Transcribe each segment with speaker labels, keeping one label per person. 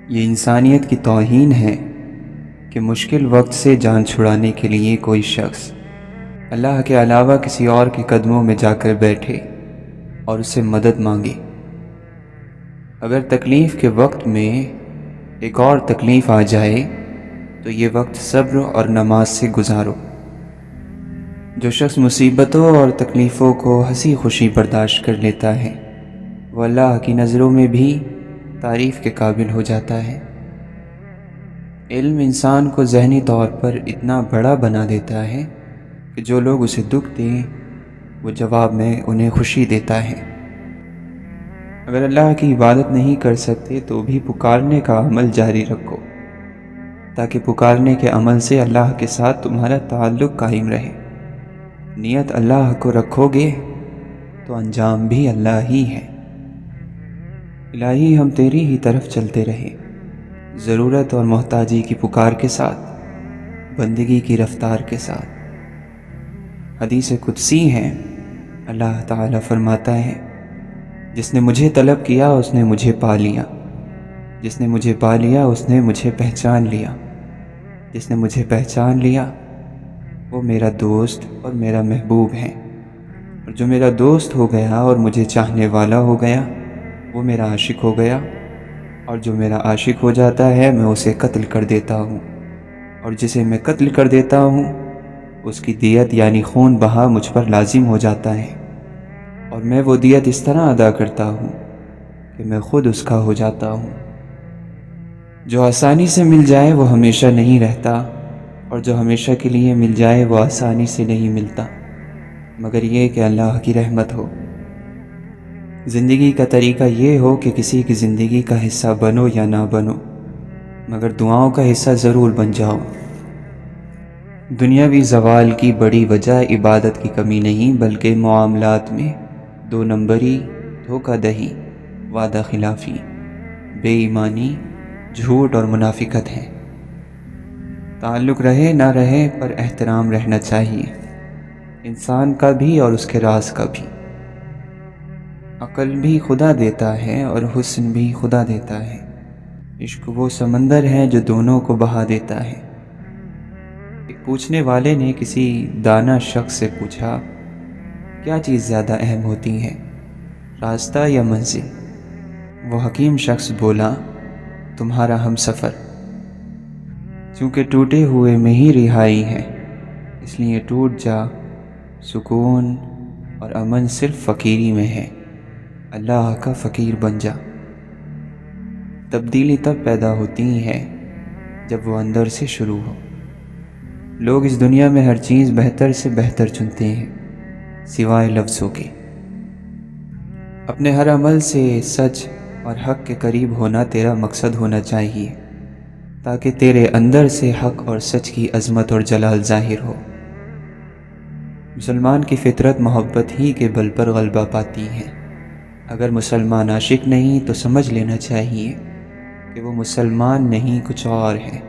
Speaker 1: یہ انسانیت کی توہین ہے کہ مشکل وقت سے جان چھڑانے کے لیے کوئی شخص اللہ کے علاوہ کسی اور کے قدموں میں جا کر بیٹھے اور اس سے مدد مانگے۔ اگر تکلیف کے وقت میں ایک اور تکلیف آ جائے تو یہ وقت صبر اور نماز سے گزارو۔ جو شخص مصیبتوں اور تکلیفوں کو ہنسی خوشی برداشت کر لیتا ہے وہ اللہ کی نظروں میں بھی تعریف کے قابل ہو جاتا ہے۔ علم انسان کو ذہنی طور پر اتنا بڑا بنا دیتا ہے کہ جو لوگ اسے دکھ دیں وہ جواب میں انہیں خوشی دیتا ہے۔ اگر اللہ کی عبادت نہیں کر سکتے تو بھی پکارنے کا عمل جاری رکھو تاکہ پکارنے کے عمل سے اللہ کے ساتھ تمہارا تعلق قائم رہے۔ نیت اللہ کو رکھو گے تو انجام بھی اللہ ہی ہے۔ الہی ہم تیری ہی طرف چلتے رہے، ضرورت اور محتاجی کی پکار کے ساتھ، بندگی کی رفتار کے ساتھ۔ حدیث قدسی ہے، اللہ تعالیٰ فرماتا ہے، جس نے مجھے طلب کیا اس نے مجھے پا لیا، جس نے مجھے پا لیا اس نے مجھے پہچان لیا، جس نے مجھے پہچان لیا وہ میرا دوست اور میرا محبوب ہے، اور جو میرا دوست ہو گیا اور مجھے چاہنے والا ہو گیا وہ میرا عاشق ہو گیا، اور جو میرا عاشق ہو جاتا ہے میں اسے قتل کر دیتا ہوں، اور جسے میں قتل کر دیتا ہوں اس کی دیت یعنی خون بہا مجھ پر لازم ہو جاتا ہے، اور میں وہ دیت اس طرح ادا کرتا ہوں کہ میں خود اس کا ہو جاتا ہوں۔ جو آسانی سے مل جائے وہ ہمیشہ نہیں رہتا، اور جو ہمیشہ کے لیے مل جائے وہ آسانی سے نہیں ملتا، مگر یہ کہ اللہ کی رحمت ہو۔ زندگی کا طریقہ یہ ہو کہ کسی کی زندگی کا حصہ بنو یا نہ بنو، مگر دعاؤں کا حصہ ضرور بن جاؤ۔ دنیاوی زوال کی بڑی وجہ عبادت کی کمی نہیں بلکہ معاملات میں دو نمبری، دھوکہ دہی، وعدہ خلافی، بے ایمانی، جھوٹ اور منافقت ہے۔ تعلق رہے نہ رہے پر احترام رہنا چاہیے، انسان کا بھی اور اس کے راز کا بھی۔ عقل بھی خدا دیتا ہے اور حسن بھی خدا دیتا ہے، عشق وہ سمندر ہے جو دونوں کو بہا دیتا ہے۔ ایک پوچھنے والے نے کسی دانا شخص سے پوچھا، کیا چیز زیادہ اہم ہوتی ہے، راستہ یا منزل؟ وہ حکیم شخص بولا، تمہارا ہم سفر۔ چونکہ ٹوٹے ہوئے میں ہی رہائی ہے اس لیے ٹوٹ جا، سکون اور امن صرف فقیری میں ہے، اللہ کا فقیر بن جا۔ تبدیلی تب پیدا ہوتی ہے جب وہ اندر سے شروع ہو۔ لوگ اس دنیا میں ہر چیز بہتر سے بہتر چنتے ہیں سوائے لفظوں کے۔ اپنے ہر عمل سے سچ اور حق کے قریب ہونا تیرا مقصد ہونا چاہیے تاکہ تیرے اندر سے حق اور سچ کی عظمت اور جلال ظاہر ہو۔ مسلمان کی فطرت محبت ہی کے بل پر غلبہ پاتی ہے۔ اگر مسلمان عاشق نہیں تو سمجھ لینا چاہیے کہ وہ مسلمان نہیں کچھ اور ہے۔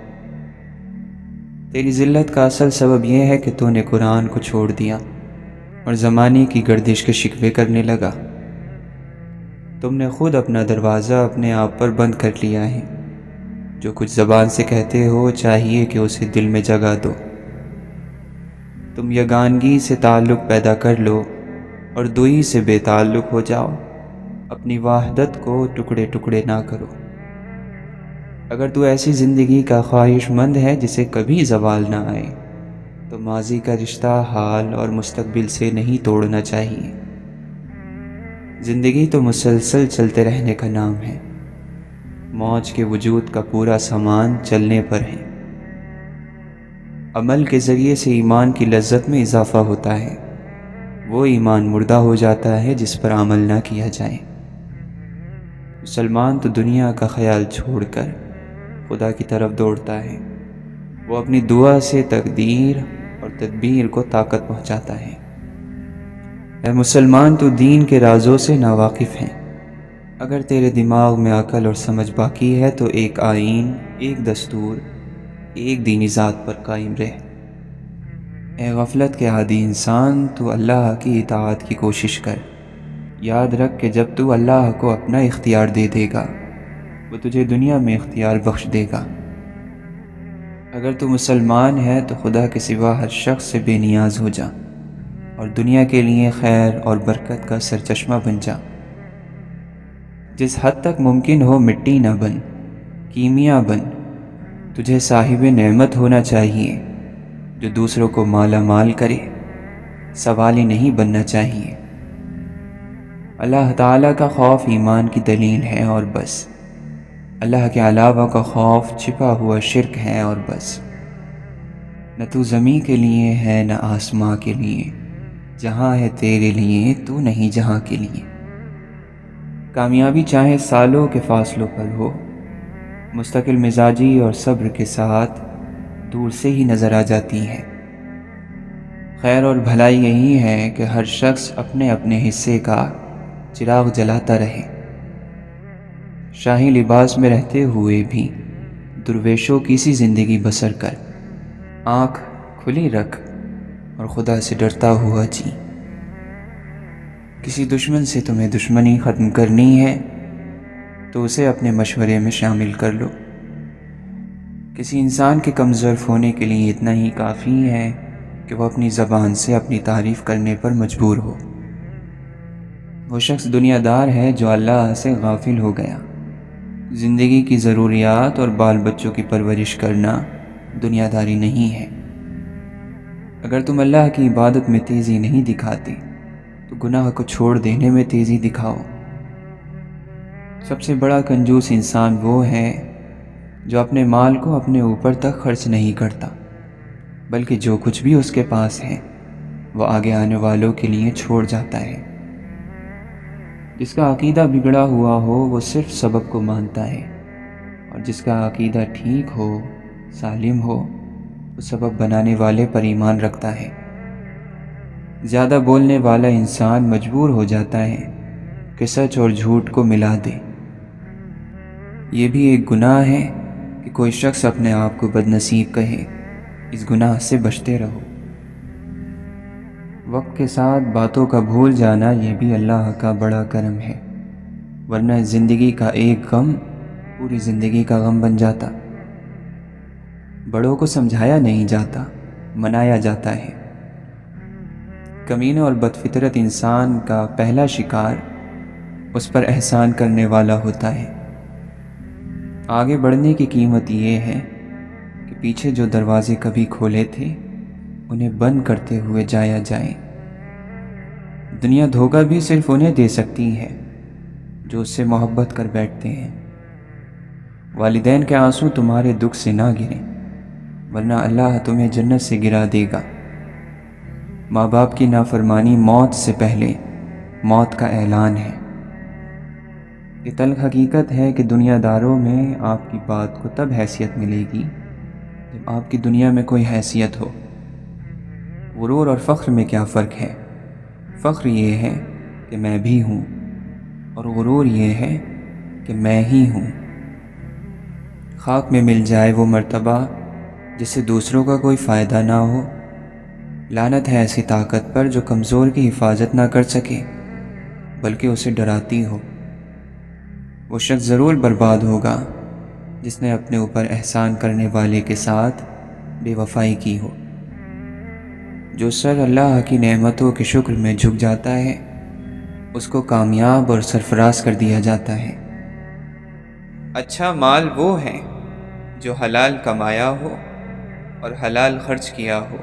Speaker 1: تیری ذلت کا اصل سبب یہ ہے کہ تو نے قرآن کو چھوڑ دیا اور زمانے کی گردش کے شکوے کرنے لگا۔ تم نے خود اپنا دروازہ اپنے آپ پر بند کر لیا ہے۔ جو کچھ زبان سے کہتے ہو چاہیے کہ اسے دل میں جگہ دو۔ تم یگانگی سے تعلق پیدا کر لو اور دوئی سے بے تعلق ہو جاؤ، اپنی وحدت کو ٹکڑے ٹکڑے نہ کرو۔ اگر تو ایسی زندگی کا خواہش مند ہے جسے کبھی زوال نہ آئے تو ماضی کا رشتہ حال اور مستقبل سے نہیں توڑنا چاہیے۔ زندگی تو مسلسل چلتے رہنے کا نام ہے، موج کے وجود کا پورا سامان چلنے پر ہے۔ عمل کے ذریعے سے ایمان کی لذت میں اضافہ ہوتا ہے، وہ ایمان مردہ ہو جاتا ہے جس پر عمل نہ کیا جائے۔ مسلمان تو دنیا کا خیال چھوڑ کر خدا کی طرف دوڑتا ہے، وہ اپنی دعا سے تقدیر اور تدبیر کو طاقت پہنچاتا ہے۔ اے مسلمان تو دین کے رازوں سے ناواقف ہیں، اگر تیرے دماغ میں عقل اور سمجھ باقی ہے تو ایک آئین، ایک دستور، ایک دینی ذات پر قائم رہ۔ اے غفلت کے عادی انسان، تو اللہ کی اطاعت کی کوشش کر، یاد رکھ کہ جب تو اللہ کو اپنا اختیار دے دے گا وہ تجھے دنیا میں اختیار بخش دے گا۔ اگر تو مسلمان ہے تو خدا کے سوا ہر شخص سے بے نیاز ہو جا اور دنیا کے لیے خیر اور برکت کا سرچشمہ بن جا۔ جس حد تک ممکن ہو مٹی نہ بن، کیمیا بن۔ تجھے صاحب نعمت ہونا چاہیے جو دوسروں کو مالا مال کرے، سوالی نہیں بننا چاہیے۔ اللہ تعالیٰ کا خوف ایمان کی دلیل ہے اور بس۔ اللہ کے علاوہ کا خوف چھپا ہوا شرک ہے اور بس۔ نہ تو زمین کے لیے ہے نہ آسماں کے لیے، جہاں ہے تیرے لیے تو نہیں جہاں کے لیے۔ کامیابی چاہے سالوں کے فاصلوں پر ہو، مستقل مزاجی اور صبر کے ساتھ دور سے ہی نظر آ جاتی ہے۔ خیر اور بھلائی یہی ہے کہ ہر شخص اپنے اپنے حصے کا چراغ جلاتا رہے۔ شاہی لباس میں رہتے ہوئے بھی درویشوں کی سی زندگی بسر کر، آنکھ کھلی رکھ اور خدا سے ڈرتا ہوا جی۔ کسی دشمن سے تمہیں دشمنی ختم کرنی ہے تو اسے اپنے مشورے میں شامل کر لو۔ کسی انسان کے کمزور ہونے کے لیے اتنا ہی کافی ہے کہ وہ اپنی زبان سے اپنی تعریف کرنے پر مجبور ہو۔ وہ شخص دنیا دار ہے جو اللہ سے غافل ہو گیا۔ زندگی کی ضروریات اور بال بچوں کی پرورش کرنا دنیا داری نہیں ہے۔ اگر تم اللہ کی عبادت میں تیزی نہیں دکھاتے تو گناہ کو چھوڑ دینے میں تیزی دکھاؤ۔ سب سے بڑا کنجوس انسان وہ ہے جو اپنے مال کو اپنے اوپر تک خرچ نہیں کرتا، بلکہ جو کچھ بھی اس کے پاس ہے وہ آگے آنے والوں کے لیے چھوڑ جاتا ہے۔ جس کا عقیدہ بگڑا ہوا ہو وہ صرف سبب کو مانتا ہے، اور جس کا عقیدہ ٹھیک ہو، سالم ہو، وہ سبب بنانے والے پر ایمان رکھتا ہے۔ زیادہ بولنے والا انسان مجبور ہو جاتا ہے کہ سچ اور جھوٹ کو ملا دے۔ یہ بھی ایک گناہ ہے کہ کوئی شخص اپنے آپ کو بدنصیب کہے۔ اس گناہ سے بچتے رہو۔ وقت کے ساتھ باتوں کا بھول جانا یہ بھی اللہ کا بڑا کرم ہے، ورنہ زندگی کا ایک غم پوری زندگی کا غم بن جاتا۔ بڑوں کو سمجھایا نہیں جاتا، منایا جاتا ہے۔ کمینہ اور بدفطرت انسان کا پہلا شکار اس پر احسان کرنے والا ہوتا ہے۔ آگے بڑھنے کی قیمت یہ ہے کہ پیچھے جو دروازے کبھی کھولے تھے انہیں بند کرتے ہوئے جایا جائے۔ دنیا دھوکہ بھی صرف انہیں دے سکتی ہے جو اس سے محبت کر بیٹھتے ہیں۔ والدین کے آنسو تمہارے دکھ سے نہ گریں، ورنہ اللہ تمہیں جنت سے گرا دے گا۔ ماں باپ کی نافرمانی موت سے پہلے موت کا اعلان ہے۔ یہ تلخ حقیقت ہے کہ دنیا داروں میں آپ کی بات کو تب حیثیت ملے گی جب آپ کی دنیا میں کوئی حیثیت ہو۔ غرور اور فخر میں کیا فرق ہے؟ فخر یہ ہے کہ میں بھی ہوں، اور غرور یہ ہے کہ میں ہی ہوں۔ خاک میں مل جائے وہ مرتبہ جس سے دوسروں کا کوئی فائدہ نہ ہو۔ لعنت ہے ایسی طاقت پر جو کمزور کی حفاظت نہ کر سکے بلکہ اسے ڈراتی ہو۔ وہ شخص ضرور برباد ہوگا جس نے اپنے اوپر احسان کرنے والے کے ساتھ بے وفائی کی ہو۔ جو سر اللہ کی نعمتوں کے شکر میں جھک جاتا ہے اس کو کامیاب اور سرفراز کر دیا جاتا ہے۔ اچھا مال وہ ہے جو حلال کمایا ہو اور حلال خرچ کیا ہو۔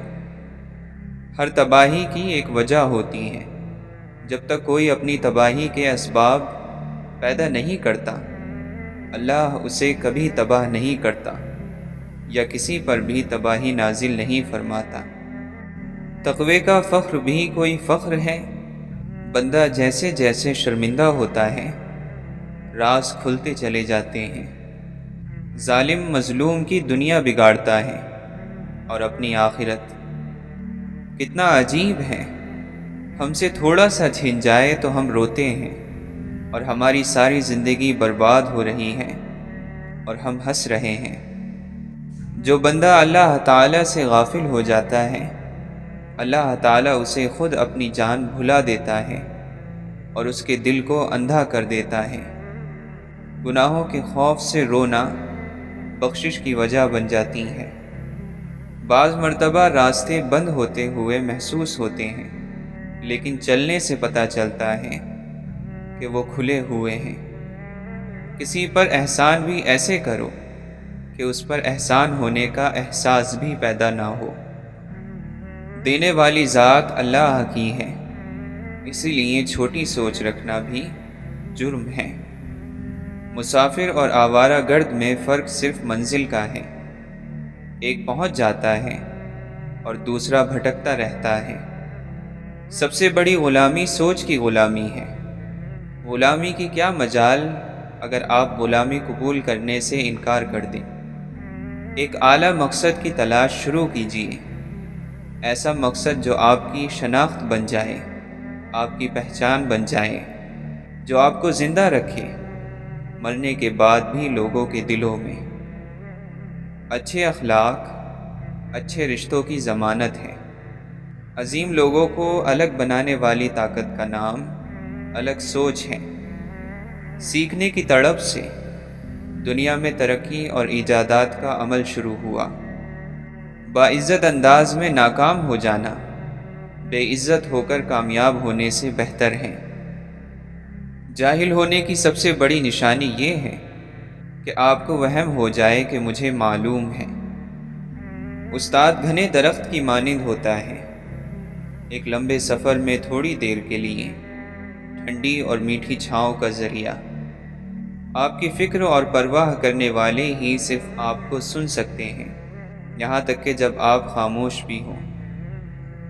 Speaker 1: ہر تباہی کی ایک وجہ ہوتی ہے۔ جب تک کوئی اپنی تباہی کے اسباب پیدا نہیں کرتا اللہ اسے کبھی تباہ نہیں کرتا یا کسی پر بھی تباہی نازل نہیں فرماتا۔ تقوی کا فخر بھی کوئی فخر ہے۔ بندہ جیسے جیسے شرمندہ ہوتا ہے راز کھلتے چلے جاتے ہیں۔ ظالم مظلوم کی دنیا بگاڑتا ہے اور اپنی آخرت۔ کتنا عجیب ہے، ہم سے تھوڑا سا چھن جائے تو ہم روتے ہیں اور ہماری ساری زندگی برباد ہو رہی ہے اور ہم ہنس رہے ہیں۔ جو بندہ اللہ تعالیٰ سے غافل ہو جاتا ہے اللہ تعالیٰ اسے خود اپنی جان بھلا دیتا ہے اور اس کے دل کو اندھا کر دیتا ہے۔ گناہوں کے خوف سے رونا بخشش کی وجہ بن جاتی ہے۔ بعض مرتبہ راستے بند ہوتے ہوئے محسوس ہوتے ہیں، لیکن چلنے سے پتہ چلتا ہے کہ وہ کھلے ہوئے ہیں۔ کسی پر احسان بھی ایسے کرو کہ اس پر احسان ہونے کا احساس بھی پیدا نہ ہو۔ دینے والی ذات اللہ کی ہے، اسی لیے چھوٹی سوچ رکھنا بھی جرم ہے۔ مسافر اور آوارہ گرد میں فرق صرف منزل کا ہے، ایک پہنچ جاتا ہے اور دوسرا بھٹکتا رہتا ہے۔ سب سے بڑی غلامی سوچ کی غلامی ہے۔ غلامی کی کیا مجال اگر آپ غلامی قبول کرنے سے انکار کر دیں۔ ایک اعلیٰ مقصد کی تلاش شروع کیجیے، ایسا مقصد جو آپ کی شناخت بن جائے، آپ کی پہچان بن جائے، جو آپ کو زندہ رکھے مرنے کے بعد بھی لوگوں کے دلوں میں۔ اچھے اخلاق اچھے رشتوں کی ضمانت ہے۔ عظیم لوگوں کو الگ بنانے والی طاقت کا نام الگ سوچ ہے۔ سیکھنے کی تڑپ سے دنیا میں ترقی اور ایجادات کا عمل شروع ہوا۔ باعزت انداز میں ناکام ہو جانا بے عزت ہو کر کامیاب ہونے سے بہتر ہے۔ جاہل ہونے کی سب سے بڑی نشانی یہ ہے کہ آپ کو وہم ہو جائے کہ مجھے معلوم ہے۔ استاد گھنے درخت کی مانند ہوتا ہے، ایک لمبے سفر میں تھوڑی دیر کے لیے ٹھنڈی اور میٹھی چھاؤں کا ذریعہ۔ آپ کی فکر اور پرواہ کرنے والے ہی صرف آپ کو سن سکتے ہیں، یہاں تک کہ جب آپ خاموش بھی ہوں۔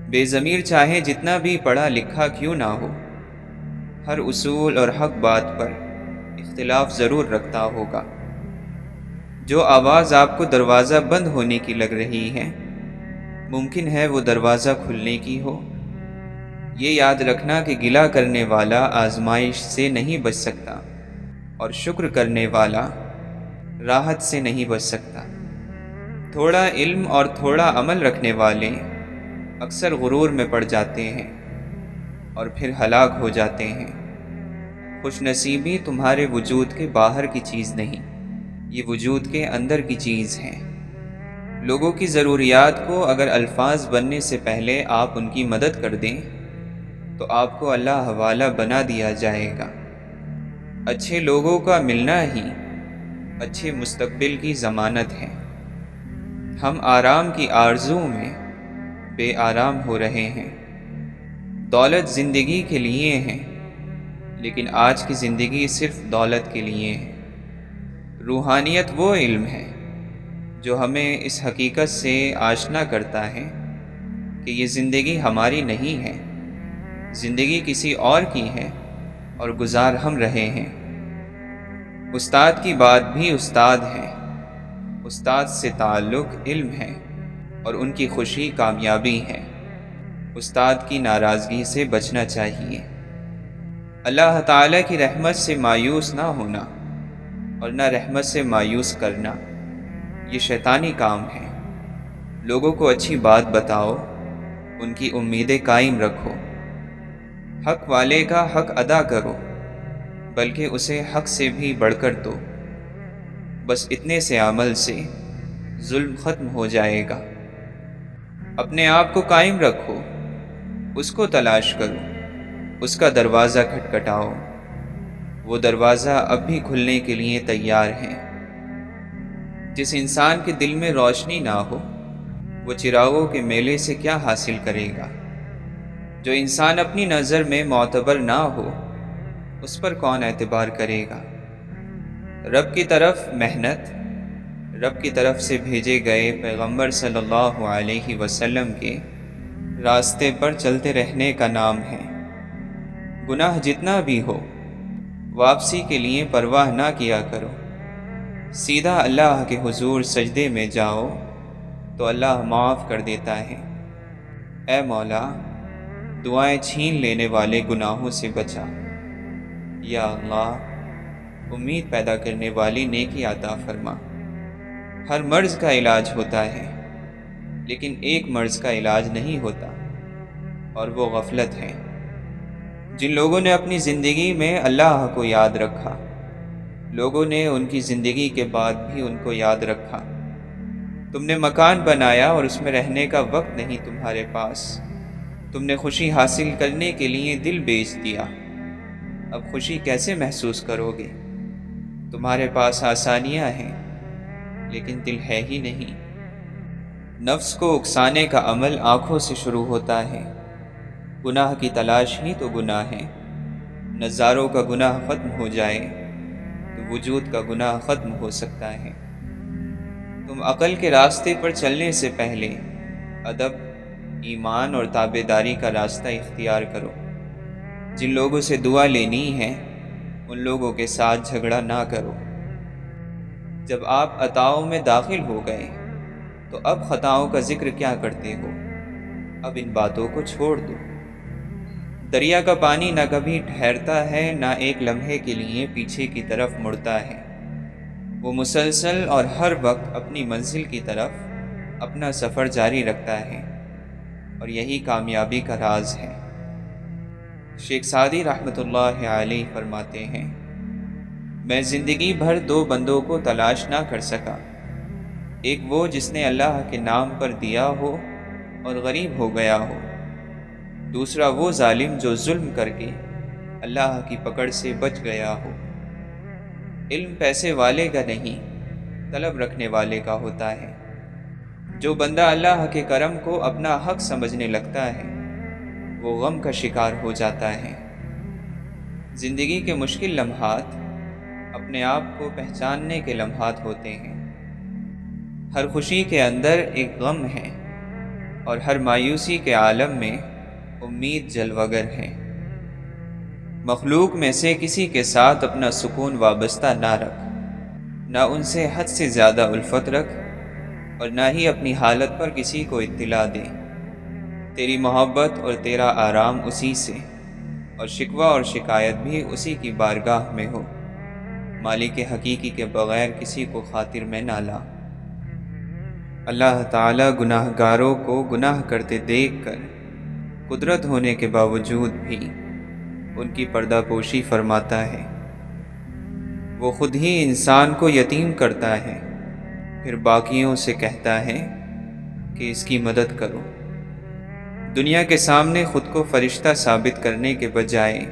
Speaker 1: بے ضمیر چاہے جتنا بھی پڑھا لکھا کیوں نہ ہو، ہر اصول اور حق بات پر اختلاف ضرور رکھتا ہوگا۔ جو آواز آپ کو دروازہ بند ہونے کی لگ رہی ہے، ممکن ہے وہ دروازہ کھلنے کی ہو۔ یہ یاد رکھنا کہ گلہ کرنے والا آزمائش سے نہیں بچ سکتا اور شکر کرنے والا راحت سے نہیں بچ سکتا۔ تھوڑا علم اور تھوڑا عمل رکھنے والے اکثر غرور میں پڑ جاتے ہیں اور پھر ہلاک ہو جاتے ہیں۔ خوش نصیبی تمہارے وجود کے باہر کی چیز نہیں، یہ وجود کے اندر کی چیز ہے۔ لوگوں کی ضروریات کو اگر الفاظ بننے سے پہلے آپ ان کی مدد کر دیں تو آپ کو اللہ حوالہ بنا دیا جائے گا۔ اچھے لوگوں کا ملنا ہی اچھے مستقبل کی ضمانت ہے۔ ہم آرام کی آرزو میں بے آرام ہو رہے ہیں۔ دولت زندگی کے لیے ہے، لیکن آج کی زندگی صرف دولت کے لیے ہے۔ روحانیت وہ علم ہے جو ہمیں اس حقیقت سے آشنا کرتا ہے کہ یہ زندگی ہماری نہیں ہے، زندگی کسی اور کی ہے اور گزار ہم رہے ہیں۔ استاد کی بات بھی استاد ہے، استاد سے تعلق علم ہے اور ان کی خوشی کامیابی ہے۔ استاد کی ناراضگی سے بچنا چاہیے۔ اللہ تعالیٰ کی رحمت سے مایوس نہ ہونا اور نہ رحمت سے مایوس کرنا، یہ شیطانی کام ہے۔ لوگوں کو اچھی بات بتاؤ، ان کی امیدیں قائم رکھو، حق والے کا حق ادا کرو، بلکہ اسے حق سے بھی بڑھ کر دو۔ بس اتنے سے عمل سے ظلم ختم ہو جائے گا۔ اپنے آپ کو قائم رکھو، اس کو تلاش کرو، اس کا دروازہ کھٹکھٹاؤ، وہ دروازہ اب بھی کھلنے کے لیے تیار ہے۔ جس انسان کے دل میں روشنی نہ ہو، وہ چراغوں کے میلے سے کیا حاصل کرے گا؟ جو انسان اپنی نظر میں معتبر نہ ہو، اس پر کون اعتبار کرے گا؟ رب کی طرف محنت، رب کی طرف سے بھیجے گئے پیغمبر صلی اللہ علیہ وسلم کے راستے پر چلتے رہنے کا نام ہے۔ گناہ جتنا بھی ہو، واپسی کے لیے پرواہ نہ کیا کرو۔ سیدھا اللہ کے حضور سجدے میں جاؤ تو اللہ معاف کر دیتا ہے۔ اے مولا، دعائیں چھین لینے والے گناہوں سے بچا۔ یا اللہ، امید پیدا کرنے والی نیکی عطا فرما۔ ہر مرض کا علاج ہوتا ہے، لیکن ایک مرض کا علاج نہیں ہوتا، اور وہ غفلت ہے۔ جن لوگوں نے اپنی زندگی میں اللہ کو یاد رکھا، لوگوں نے ان کی زندگی کے بعد بھی ان کو یاد رکھا۔ تم نے مکان بنایا اور اس میں رہنے کا وقت نہیں تمہارے پاس۔ تم نے خوشی حاصل کرنے کے لیے دل بیچ دیا۔ اب خوشی کیسے محسوس کرو گے؟ تمہارے پاس آسانیاں ہیں لیکن دل ہے ہی نہیں۔ نفس کو اکسانے کا عمل آنکھوں سے شروع ہوتا ہے۔ گناہ کی تلاش ہی تو گناہ ہے۔ نظاروں کا گناہ ختم ہو جائے تو وجود کا گناہ ختم ہو سکتا ہے۔ تم عقل کے راستے پر چلنے سے پہلے ادب، ایمان اور تابعداری کا راستہ اختیار کرو۔ جن لوگوں سے دعا لینی ہے ان لوگوں کے ساتھ جھگڑا نہ کرو۔ جب آپ عطاؤں میں داخل ہو گئے تو اب خطاؤں کا ذکر کیا کرتے ہو؟ اب ان باتوں کو چھوڑ دو۔ دریا کا پانی نہ کبھی ٹھہرتا ہے نہ ایک لمحے کے لیے پیچھے کی طرف مڑتا ہے۔ وہ مسلسل اور ہر وقت اپنی منزل کی طرف اپنا سفر جاری رکھتا ہے، اور یہی کامیابی کا راز ہے۔ شیخ سعدی رحمۃ اللہ علیہ فرماتے ہیں، میں زندگی بھر دو بندوں کو تلاش نہ کر سکا، ایک وہ جس نے اللہ کے نام پر دیا ہو اور غریب ہو گیا ہو، دوسرا وہ ظالم جو ظلم کر کے اللہ کی پکڑ سے بچ گیا ہو۔ علم پیسے والے کا نہیں، طلب رکھنے والے کا ہوتا ہے۔ جو بندہ اللہ کے کرم کو اپنا حق سمجھنے لگتا ہے وہ غم کا شکار ہو جاتا ہے۔ زندگی کے مشکل لمحات اپنے آپ کو پہچاننے کے لمحات ہوتے ہیں۔ ہر خوشی کے اندر ایک غم ہے اور ہر مایوسی کے عالم میں امید جلوگر ہے۔ مخلوق میں سے کسی کے ساتھ اپنا سکون وابستہ نہ رکھ، نہ ان سے حد سے زیادہ الفت رکھ اور نہ ہی اپنی حالت پر کسی کو اطلاع دے۔ تیری محبت اور تیرا آرام اسی سے، اور شکوہ اور شکایت بھی اسی کی بارگاہ میں ہو۔ مالک حقیقی کے بغیر کسی کو خاطر میں نہ لا۔ اللہ تعالیٰ گناہ گاروں کو گناہ کرتے دیکھ کر قدرت ہونے کے باوجود بھی ان کی پردہ پوشی فرماتا ہے۔ وہ خود ہی انسان کو یتیم کرتا ہے، پھر باقیوں سے کہتا ہے کہ اس کی مدد کرو۔ دنیا کے سامنے خود کو فرشتہ ثابت کرنے کے بجائے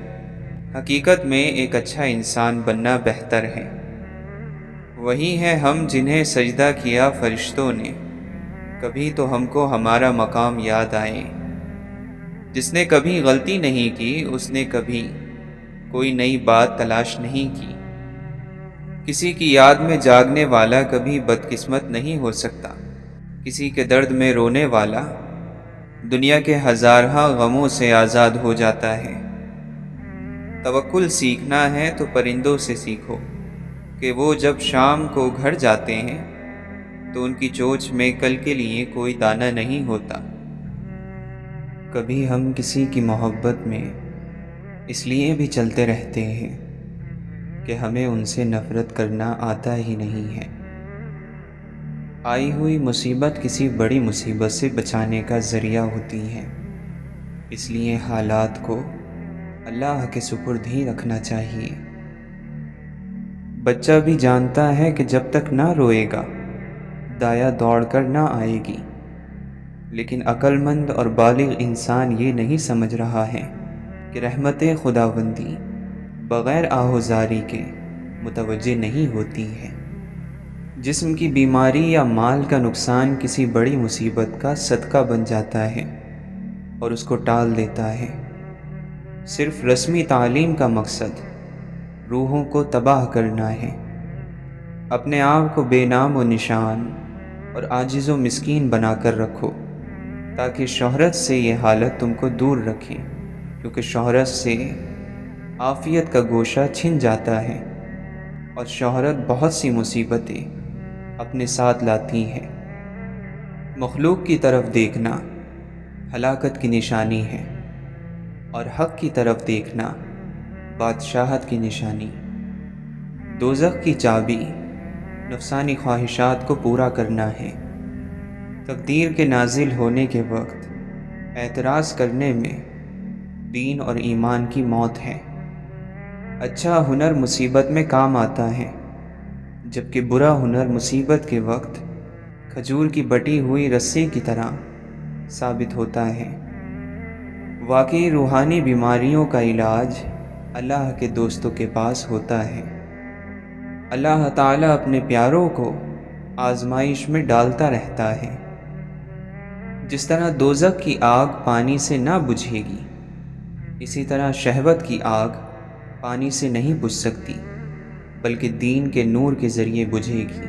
Speaker 1: حقیقت میں ایک اچھا انسان بننا بہتر ہے۔ وہی ہیں ہم جنہیں سجدہ کیا فرشتوں نے، کبھی تو ہم کو ہمارا مقام یاد آئے۔ جس نے کبھی غلطی نہیں کی اس نے کبھی کوئی نئی بات تلاش نہیں کی۔ کسی کی یاد میں جاگنے والا کبھی بدقسمت نہیں ہو سکتا۔ کسی کے درد میں رونے والا دنیا کے ہزارہا غموں سے آزاد ہو جاتا ہے۔ توکل سیکھنا ہے تو پرندوں سے سیکھو کہ وہ جب شام کو گھر جاتے ہیں تو ان کی چونچ میں کل کے لیے کوئی دانہ نہیں ہوتا۔ کبھی ہم کسی کی محبت میں اس لیے بھی چلتے رہتے ہیں کہ ہمیں ان سے نفرت کرنا آتا ہی نہیں ہے۔ آئی ہوئی مصیبت کسی بڑی مصیبت سے بچانے کا ذریعہ ہوتی ہے، اس لیے حالات کو اللہ کے سپرد ہی رکھنا چاہیے۔ بچہ بھی جانتا ہے کہ جب تک نہ روئے گا دایا دوڑ کر نہ آئے گی، لیکن عقل مند اور بالغ انسان یہ نہیں سمجھ رہا ہے کہ رحمت خداوندی بغیر آہوزاری کے متوجہ نہیں ہوتی ہے۔ جسم کی بیماری یا مال کا نقصان کسی بڑی مصیبت کا صدقہ بن جاتا ہے اور اس کو ٹال دیتا ہے۔ صرف رسمی تعلیم کا مقصد روحوں کو تباہ کرنا ہے۔ اپنے آپ کو بے نام و نشان اور عاجز و مسکین بنا کر رکھو تاکہ شہرت سے یہ حالت تم کو دور رکھے، کیونکہ شہرت سے عافیت کا گوشہ چھن جاتا ہے اور شہرت بہت سی مصیبتیں اپنے ساتھ لاتی ہے۔ مخلوق کی طرف دیکھنا ہلاکت کی نشانی ہے اور حق کی طرف دیکھنا بادشاہت کی نشانی۔ دوزخ کی چابی نفسانی خواہشات کو پورا کرنا ہے۔ تقدیر کے نازل ہونے کے وقت اعتراض کرنے میں دین اور ایمان کی موت ہے۔ اچھا ہنر مصیبت میں کام آتا ہے، جبکہ برا ہنر مصیبت کے وقت کھجور کی بٹی ہوئی رسی کی طرح ثابت ہوتا ہے۔ واقعی روحانی بیماریوں کا علاج اللہ کے دوستوں کے پاس ہوتا ہے۔ اللہ تعالیٰ اپنے پیاروں کو آزمائش میں ڈالتا رہتا ہے۔ جس طرح دوزخ کی آگ پانی سے نہ بجھے گی، اسی طرح شہوت کی آگ پانی سے نہیں بجھ سکتی، بلکہ دین کے نور کے ذریعے بجھے گی۔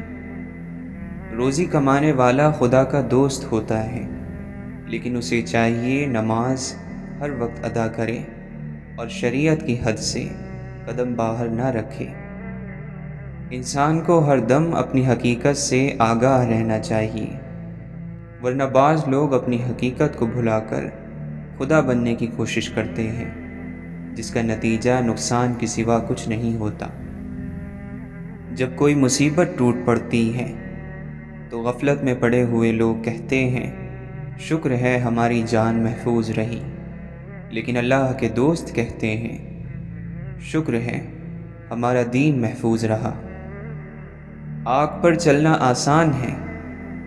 Speaker 1: روزی کمانے والا خدا کا دوست ہوتا ہے، لیکن اسے چاہیے نماز ہر وقت ادا کرے اور شریعت کی حد سے قدم باہر نہ رکھے۔ انسان کو ہر دم اپنی حقیقت سے آگاہ رہنا چاہیے، ورنہ بعض لوگ اپنی حقیقت کو بھلا کر خدا بننے کی کوشش کرتے ہیں، جس کا نتیجہ نقصان کے سوا کچھ نہیں ہوتا۔ جب کوئی مصیبت ٹوٹ پڑتی ہے تو غفلت میں پڑے ہوئے لوگ کہتے ہیں شکر ہے ہماری جان محفوظ رہی، لیکن اللہ کے دوست کہتے ہیں شکر ہے ہمارا دین محفوظ رہا۔ آگ پر چلنا آسان ہے،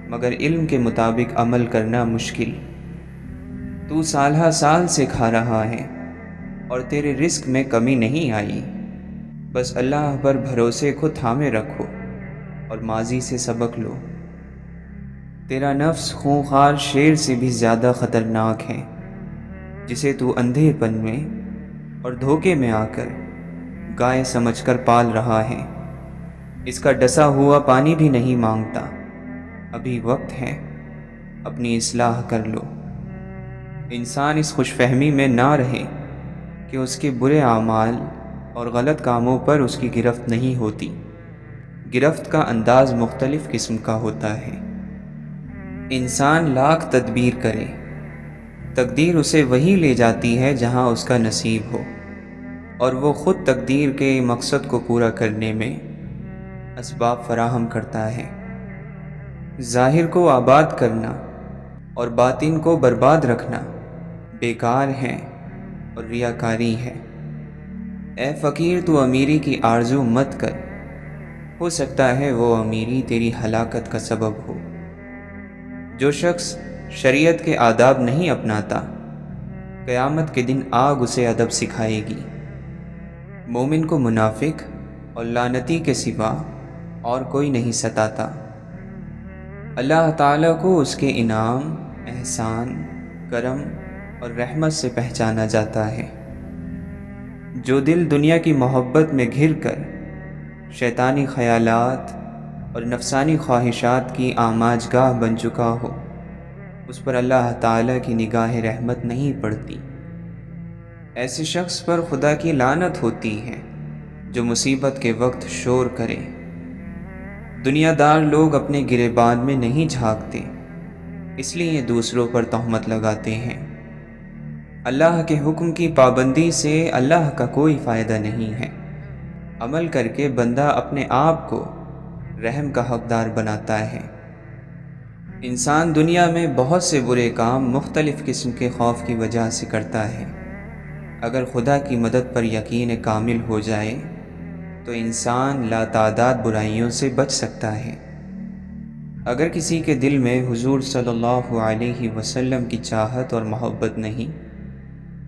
Speaker 1: مگر علم کے مطابق عمل کرنا مشکل۔ تو سالہ سال سے کھا رہا ہے اور تیرے رزق میں کمی نہیں آئی، بس اللہ پر بھروسے کو تھامے رکھو اور ماضی سے سبق لو۔ تیرا نفس خونخوار شیر سے بھی زیادہ خطرناک ہے، جسے تو اندھے پن میں اور دھوکے میں آ کر گائے سمجھ کر پال رہا ہے۔ اس کا ڈسا ہوا پانی بھی نہیں مانگتا۔ ابھی وقت ہے، اپنی اصلاح کر لو۔ انسان اس خوش فہمی میں نہ رہے کہ اس کے برے اعمال اور غلط کاموں پر اس کی گرفت نہیں ہوتی۔ گرفت کا انداز مختلف قسم کا ہوتا ہے۔ انسان لاکھ تدبیر کرے، تقدیر اسے وہیں لے جاتی ہے جہاں اس کا نصیب ہو، اور وہ خود تقدیر کے مقصد کو پورا کرنے میں اسباب فراہم کرتا ہے۔ ظاہر کو آباد کرنا اور باطن کو برباد رکھنا بیکار ہے اور ریاکاری ہے۔ اے فقیر، تو امیری کی آرزو مت کر، ہو سکتا ہے وہ امیری تیری ہلاکت کا سبب ہو۔ جو شخص شریعت کے آداب نہیں اپناتا، قیامت کے دن آگ اسے ادب سکھائے گی۔ مومن کو منافق اور لعنتی کے سوا اور کوئی نہیں ستاتا۔ اللہ تعالیٰ کو اس کے انعام، احسان، کرم اور رحمت سے پہچانا جاتا ہے۔ جو دل دنیا کی محبت میں گھر کر شیطانی خیالات اور نفسانی خواہشات کی آماج گاہ بن چکا ہو، اس پر اللہ تعالیٰ کی نگاہ رحمت نہیں پڑتی۔ ایسے شخص پر خدا کی لعنت ہوتی ہے جو مصیبت کے وقت شور کرے۔ دنیا دار لوگ اپنے گریبان میں نہیں جھانکتے، اس لیے دوسروں پر تہمت لگاتے ہیں۔ اللہ کے حکم کی پابندی سے اللہ کا کوئی فائدہ نہیں ہے۔ عمل کر کے بندہ اپنے آپ کو رحم کا حقدار بناتا ہے۔ انسان دنیا میں بہت سے برے کام مختلف قسم کے خوف کی وجہ سے کرتا ہے۔ اگر خدا کی مدد پر یقین کامل ہو جائے تو انسان لاتعداد برائیوں سے بچ سکتا ہے۔ اگر کسی کے دل میں حضور صلی اللہ علیہ وسلم کی چاہت اور محبت نہیں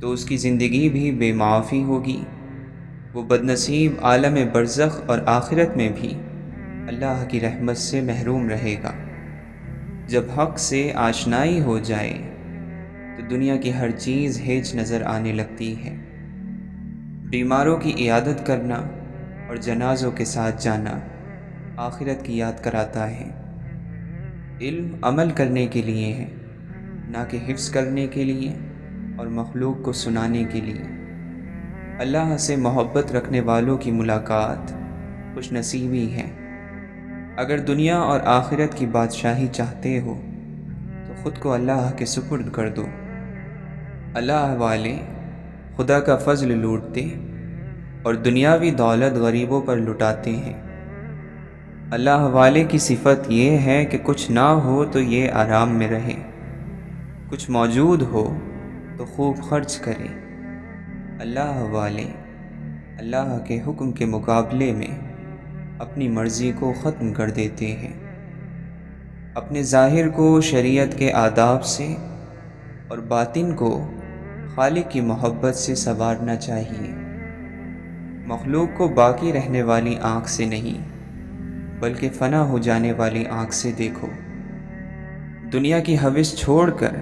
Speaker 1: تو اس کی زندگی بھی بے معافی ہوگی۔ وہ بدنصیب عالم برزخ اور آخرت میں بھی اللہ کی رحمت سے محروم رہے گا۔ جب حق سے آشنائی ہو جائے تو دنیا کی ہر چیز ہیچ نظر آنے لگتی ہے۔ بیماروں کی عیادت کرنا اور جنازوں کے ساتھ جانا آخرت کی یاد کراتا ہے۔ علم عمل کرنے کے لیے ہے، نہ کہ حفظ کرنے کے لیے اور مخلوق کو سنانے کے لیے۔ اللہ سے محبت رکھنے والوں کی ملاقات خوش نصیبی ہے۔ اگر دنیا اور آخرت کی بادشاہی چاہتے ہو تو خود کو اللہ کے سپرد کر دو۔ اللہ والے خدا کا فضل لوٹتے اور دنیاوی دولت غریبوں پر لٹاتے ہیں۔ اللہ والے کی صفت یہ ہے کہ کچھ نہ ہو تو یہ آرام میں رہے، کچھ موجود ہو تو خوب خرچ کرے۔ اللہ والے اللہ کے حکم کے مقابلے میں اپنی مرضی کو ختم کر دیتے ہیں۔ اپنے ظاہر کو شریعت کے آداب سے اور باطن کو خالق کی محبت سے سنوارنا چاہیے۔ مخلوق کو باقی رہنے والی آنکھ سے نہیں بلکہ فنا ہو جانے والی آنکھ سے دیکھو۔ دنیا کی ہوس چھوڑ کر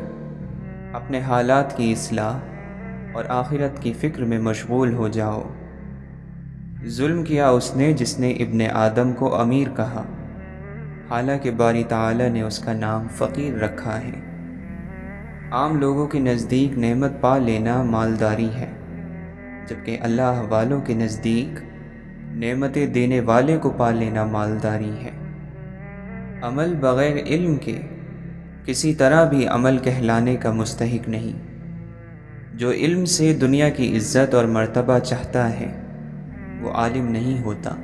Speaker 1: اپنے حالات کی اصلاح اور آخرت کی فکر میں مشغول ہو جاؤ۔ ظلم کیا اس نے جس نے ابن آدم کو امیر کہا، حالانکہ باری تعالی نے اس کا نام فقیر رکھا ہے۔ عام لوگوں کے نزدیک نعمت پا لینا مالداری ہے، جبکہ اللہ والوں کے نزدیک نعمتیں دینے والے کو پا لینا مالداری ہے۔ عمل بغیر علم کے کسی طرح بھی عمل کہلانے کا مستحق نہیں۔ جو علم سے دنیا کی عزت اور مرتبہ چاہتا ہے وہ عالم نہیں ہوتا۔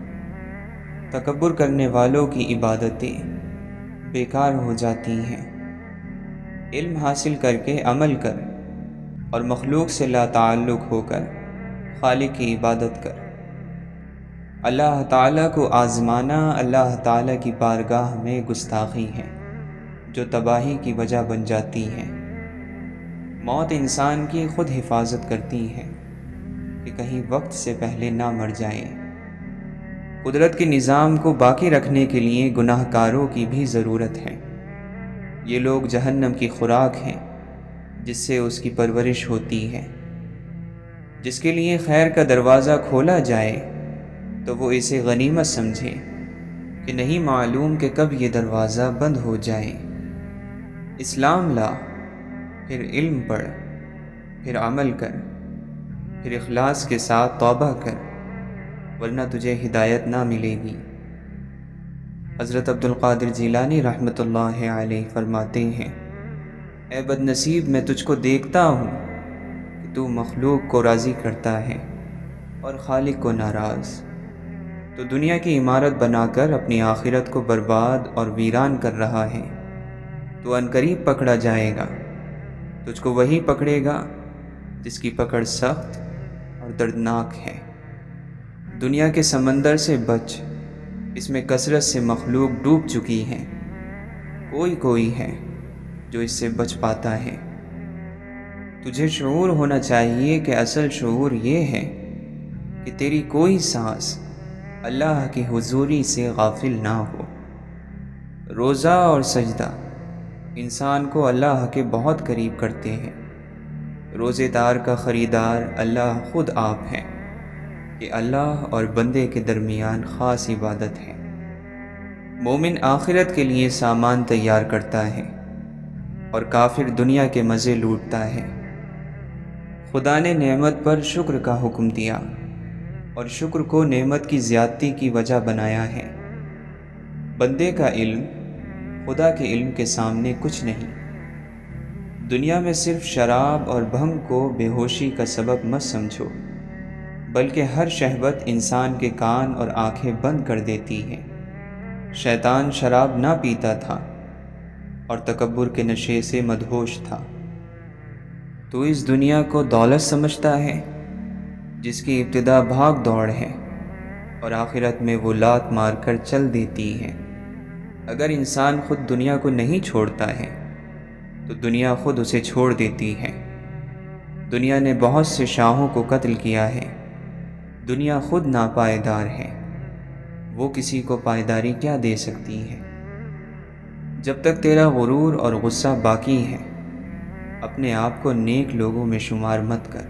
Speaker 1: تکبر کرنے والوں کی عبادتیں بیکار ہو جاتی ہیں۔ علم حاصل کر کے عمل کر اور مخلوق سے لا تعلق ہو کر خالق کی عبادت کر۔ اللہ تعالیٰ کو آزمانا اللہ تعالیٰ کی بارگاہ میں گستاخی ہے جو تباہی کی وجہ بن جاتی ہے۔ موت انسان کی خود حفاظت کرتی ہے کہ کہیں وقت سے پہلے نہ مر جائے۔ قدرت کے نظام کو باقی رکھنے کے لیے گناہ کاروں کی بھی ضرورت ہے۔ یہ لوگ جہنم کی خوراک ہیں جس سے اس کی پرورش ہوتی ہے۔ جس کے لیے خیر کا دروازہ کھولا جائے تو وہ اسے غنیمت سمجھے کہ نہیں معلوم کہ کب یہ دروازہ بند ہو جائے۔ اسلام لا، پھر علم پڑھ، پھر عمل کر، پھر اخلاص کے ساتھ توبہ کر، ورنہ تجھے ہدایت نہ ملے گی۔ حضرت عبد القادر جیلانی رحمۃ اللہ علیہ فرماتے ہیں، اے بد نصیب، میں تجھ کو دیکھتا ہوں کہ تو مخلوق کو راضی کرتا ہے اور خالق کو ناراض۔ تو دنیا کی عمارت بنا کر اپنی آخرت کو برباد اور ویران کر رہا ہے۔ تو عنقریب پکڑا جائے گا۔ تجھ کو وہی پکڑے گا جس کی پکڑ سخت اور دردناک ہے۔ دنیا کے سمندر سے بچ، اس میں کثرت سے مخلوق ڈوب چکی ہے۔ کوئی ہے جو اس سے بچ پاتا ہے۔ تجھے شعور ہونا چاہیے کہ اصل شعور یہ ہے کہ تیری کوئی سانس اللہ کی حضوری سے غافل نہ ہو۔ روزہ اور سجدہ انسان کو اللہ کے بہت قریب کرتے ہیں۔ روزے دار کا خریدار اللہ خود آپ ہے کہ اللہ اور بندے کے درمیان خاص عبادت ہے۔ مومن آخرت کے لیے سامان تیار کرتا ہے اور کافر دنیا کے مزے لوٹتا ہے۔ خدا نے نعمت پر شکر کا حکم دیا اور شکر کو نعمت کی زیادتی کی وجہ بنایا ہے۔ بندے کا علم خدا کے علم کے سامنے کچھ نہیں۔ دنیا میں صرف شراب اور بھنگ کو بے ہوشی کا سبب مت سمجھو، بلکہ ہر شہوت انسان کے کان اور آنکھیں بند کر دیتی ہے۔ شیطان شراب نہ پیتا تھا اور تکبر کے نشے سے مدہوش تھا۔ تو اس دنیا کو دولت سمجھتا ہے جس کی ابتدا بھاگ دوڑ ہے اور آخرت میں وہ لات مار کر چل دیتی ہے۔ اگر انسان خود دنیا کو نہیں چھوڑتا ہے تو دنیا خود اسے چھوڑ دیتی ہے۔ دنیا نے بہت سے شاہوں کو قتل کیا ہے۔ دنیا خود ناپائیدار ہے، وہ کسی کو پائیداری کیا دے سکتی ہے؟ جب تک تیرا غرور اور غصہ باقی ہے اپنے آپ کو نیک لوگوں میں شمار مت کر۔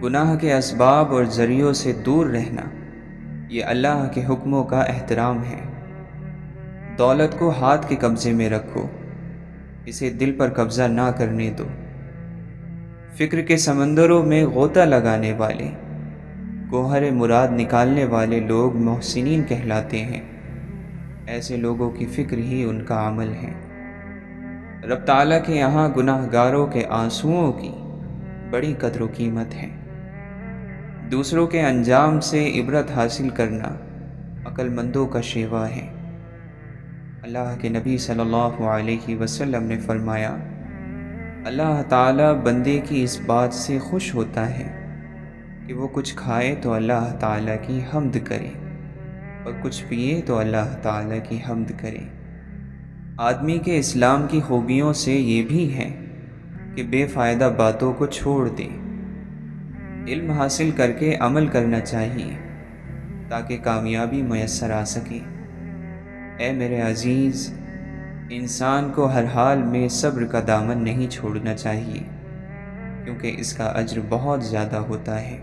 Speaker 1: گناہ کے اسباب اور ذریعوں سے دور رہنا یہ اللہ کے حکموں کا احترام ہے۔ دولت کو ہاتھ کے قبضے میں رکھو، اسے دل پر قبضہ نہ کرنے دو۔ فکر کے سمندروں میں غوطہ لگانے والے، گوہر مراد نکالنے والے لوگ محسنین کہلاتے ہیں۔ ایسے لوگوں کی فکر ہی ان کا عمل ہے۔ رب تعالیٰ کے یہاں گناہ گاروں کے آنسوؤں کی بڑی قدر و قیمت ہے۔ دوسروں کے انجام سے عبرت حاصل کرنا عقل مندوں کا شیوا ہے۔ اللہ کے نبی صلی اللہ علیہ وسلم نے فرمایا، اللہ تعالیٰ بندے کی اس بات سے خوش ہوتا ہے کہ وہ کچھ کھائے تو اللہ تعالیٰ کی حمد کرے اور کچھ پیے تو اللہ تعالیٰ کی حمد کرے۔ آدمی کے اسلام کی خوبیوں سے یہ بھی ہے کہ بے فائدہ باتوں کو چھوڑ دے، علم حاصل کر کے عمل کرنا چاہیے تاکہ کامیابی میسر آ سکے۔ اے میرے عزیز، انسان کو ہر حال میں صبر کا دامن نہیں چھوڑنا چاہیے، کیونکہ اس کا اجر بہت زیادہ ہوتا ہے۔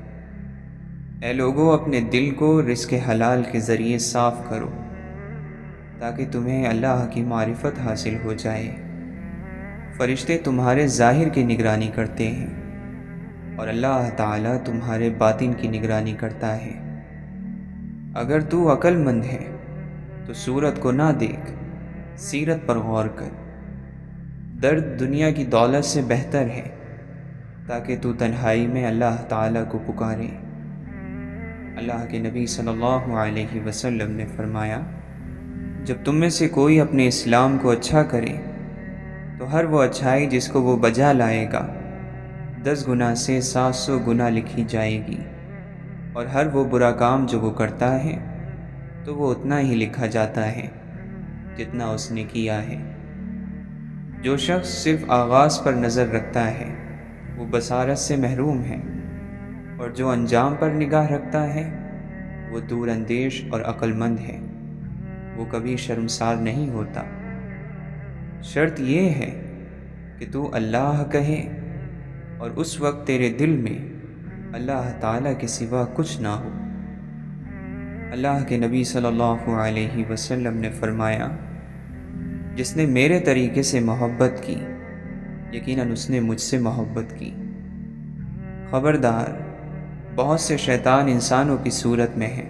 Speaker 1: اے لوگوں، اپنے دل کو رزق حلال کے ذریعے صاف کرو تاکہ تمہیں اللہ کی معرفت حاصل ہو جائے۔ فرشتے تمہارے ظاہر کی نگرانی کرتے ہیں اور اللہ تعالیٰ تمہارے باطن کی نگرانی کرتا ہے۔ اگر تو عقل مند ہے تو صورت کو نہ دیکھ، سیرت پر غور کر۔ درد دنیا کی دولت سے بہتر ہے تاکہ تو تنہائی میں اللہ تعالیٰ کو پکارے۔ اللہ کے نبی صلی اللہ علیہ وسلم نے فرمایا، جب تم میں سے کوئی اپنے اسلام کو اچھا کرے تو ہر وہ اچھائی جس کو وہ بجا لائے گا 10 گنا سے 700 گنا لکھی جائے گی، اور ہر وہ برا کام جو وہ کرتا ہے تو وہ اتنا ہی لکھا جاتا ہے جتنا اس نے کیا ہے۔ جو شخص صرف آغاز پر نظر رکھتا ہے وہ بصارت سے محروم ہے، اور جو انجام پر نگاہ رکھتا ہے وہ دور اندیش اور عقل مند ہے، وہ کبھی شرمسار نہیں ہوتا۔ شرط یہ ہے کہ تو اللہ کہے اور اس وقت تیرے دل میں اللہ تعالیٰ کے سوا کچھ نہ ہو۔ اللہ کے نبی صلی اللہ علیہ وسلم نے فرمایا، جس نے میرے طریقے سے محبت کی یقیناً اس نے مجھ سے محبت کی۔ خبردار، بہت سے شیطان انسانوں کی صورت میں ہیں،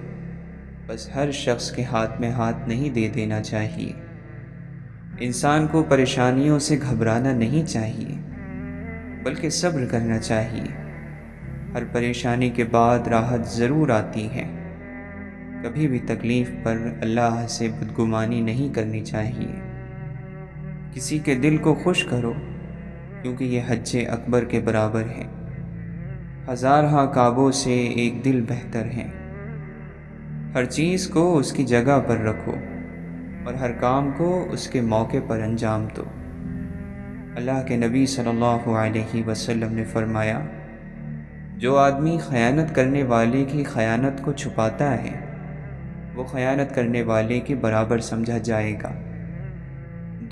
Speaker 1: بس ہر شخص کے ہاتھ میں ہاتھ نہیں دے دینا چاہیے۔ انسان کو پریشانیوں سے گھبرانا نہیں چاہیے بلکہ صبر کرنا چاہیے۔ ہر پریشانی کے بعد راحت ضرور آتی ہے۔ کبھی بھی تکلیف پر اللہ سے بدگمانی نہیں کرنی چاہیے۔ کسی کے دل کو خوش کرو کیونکہ یہ حج اکبر کے برابر ہے۔ 1000 کعبوں سے ایک دل بہتر ہے۔ ہر چیز کو اس کی جگہ پر رکھو اور ہر کام کو اس کے موقع پر انجام دو۔ اللہ کے نبی صلی اللہ علیہ وسلم نے فرمایا، جو آدمی خیانت کرنے والے کی خیانت کو چھپاتا ہے وہ خیانت کرنے والے کے برابر سمجھا جائے گا۔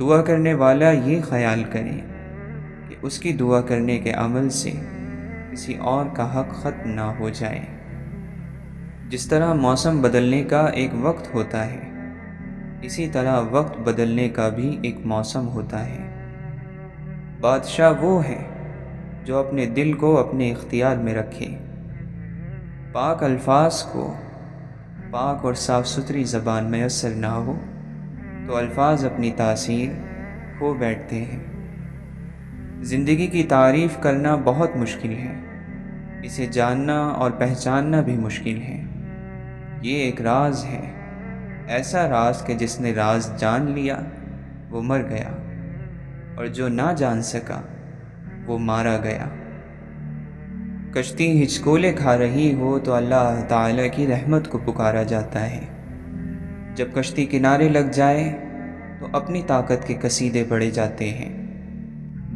Speaker 1: دعا کرنے والا یہ خیال کرے کہ اس کی دعا کرنے کے عمل سے کسی اور کا حق ختم نہ ہو جائے۔ جس طرح موسم بدلنے کا ایک وقت ہوتا ہے، اسی طرح وقت بدلنے کا بھی ایک موسم ہوتا ہے۔ بادشاہ وہ ہے جو اپنے دل کو اپنے اختیار میں رکھے۔ پاک الفاظ کو پاک اور صاف ستھری زبان میسر نہ ہو تو الفاظ اپنی تاثیر کھو بیٹھتے ہیں۔ زندگی کی تعریف کرنا بہت مشکل ہے، اسے جاننا اور پہچاننا بھی مشکل ہے۔ یہ ایک راز ہے، ایسا راز کہ جس نے راز جان لیا وہ مر گیا، اور جو نہ جان سکا وہ مارا گیا۔ کشتی ہچکولے کھا رہی ہو تو اللہ تعالیٰ کی رحمت کو پکارا جاتا ہے۔ جب کشتی کنارے لگ جائے تو اپنی طاقت کے قصیدے پڑھے جاتے ہیں۔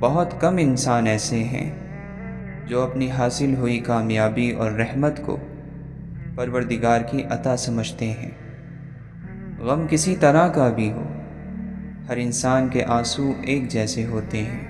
Speaker 1: بہت کم انسان ایسے ہیں جو اپنی حاصل ہوئی کامیابی اور رحمت کو پروردگار کی عطا سمجھتے ہیں۔ غم کسی طرح کا بھی ہو، ہر انسان کے آنسو ایک جیسے ہوتے ہیں۔